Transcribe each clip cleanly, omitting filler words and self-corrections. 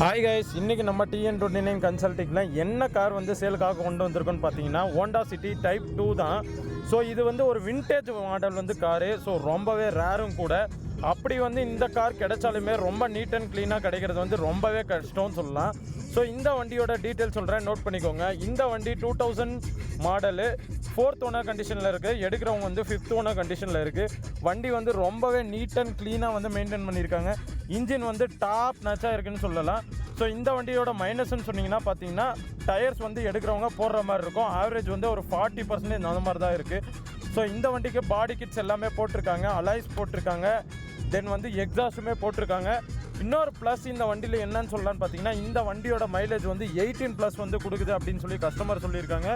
Hi guys, இன்றைக்கி நம்ம TN29 கன்சல்டிங்கில் என்ன கார் வந்து சேலுக்காக கொண்டு வந்திருக்கோன்னு பார்த்தீங்கன்னா ஹோண்டா சிட்டி டைப் 2 தான். ஸோ இது வந்து ஒரு விண்டேஜ் மாடல் வந்து காரு. ஸோ ரொம்பவே ரேரும் கூட. அப்படி வந்து இந்த கார் கிடைச்சாலுமே ரொம்ப நீட் அண்ட் க்ளீனாக கிடைக்கிறது வந்து ரொம்பவே கஷ்டம்னு சொல்லலாம். ஸோ இந்த வண்டியோட டீட்டெயில் சொல்கிறேன், நோட் பண்ணிக்கோங்க. இந்த வண்டி 2000 மாடலு, 4th ஓனர் கண்டிஷனில் இருக்குது. எடுக்கிறவங்க வந்து 5th ஓனர் கண்டிஷனில் இருக்குது. வண்டி வந்து ரொம்பவே நீட் அண்ட் க்ளீனாக வந்து மெயின்டைன் பண்ணியிருக்காங்க. இன்ஜின் வந்து டாப் நச்சாக இருக்குதுன்னு சொல்லலாம். ஸோ இந்த வண்டியோட மைனஸ்ன்னு சொன்னிங்கன்னா பார்த்தீங்கன்னா டயர்ஸ் வந்து எடுக்கிறவங்க போடுற மாதிரி இருக்கும். ஆவரேஜ் வந்து ஒரு 40% அந்த மாதிரி தான் இருக்குது. ஸோ இந்த வண்டிக்கு பாடி கிட்ஸ் எல்லாமே போட்டிருக்காங்க, அலாய்ஸ் போட்டிருக்காங்க, தென் வந்து எக்ஸாஸ்ட்டுமே போட்டிருக்காங்க. இன்னொரு ப்ளஸ் இந்த வண்டியில் என்னன்னு சொல்லலான்னு பார்த்தீங்கன்னா, இந்த வண்டியோட மைலேஜ் வந்து 18+ வந்து கொடுக்குது அப்படின்னு சொல்லி கஸ்டமர் சொல்லியிருக்காங்க.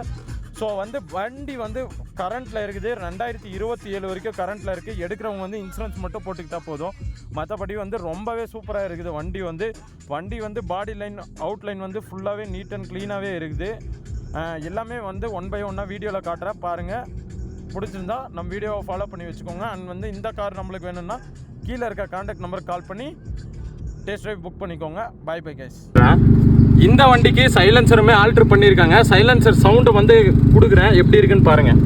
ஸோ வந்து வண்டி வந்து கரண்ட்டில் இருக்குது, 2027 வரைக்கும் கரண்ட்டில் இருக்குது. எடுக்கிறவங்க வந்து இன்சூரன்ஸ் மட்டும் போட்டுக்கிட்டால் போதும். மற்றபடி வந்து ரொம்பவே சூப்பராக இருக்குது வண்டி வந்து பாடி லைன் அவுட்லைன் வந்து ஃபுல்லாகவே நீட் அண்ட் க்ளீனாகவே இருக்குது. எல்லாமே வந்து 1 by 1 வீடியோவில் காட்டுறேன், பாருங்கள். பிடிச்சிருந்தா நம்ம வீடியோவை ஃபாலோ பண்ணி வச்சுக்கோங்க. அண்ட் வந்து இந்த கார் நம்மளுக்கு வேணும்னா கீழே இருக்க கான்டாக்ட் நம்பருக்கு கால் பண்ணி டெஸ்ட் ட்ரைவ் புக் பண்ணிக்கோங்க. Bye bye guys. இந்த வண்டிக்கு சைலன்சருமே ஆல்ட்ரு பண்ணியிருக்காங்க. சைலன்சர் சவுண்டு வந்து கொடுக்குறேன், எப்படி இருக்குன்னு பாருங்கள்.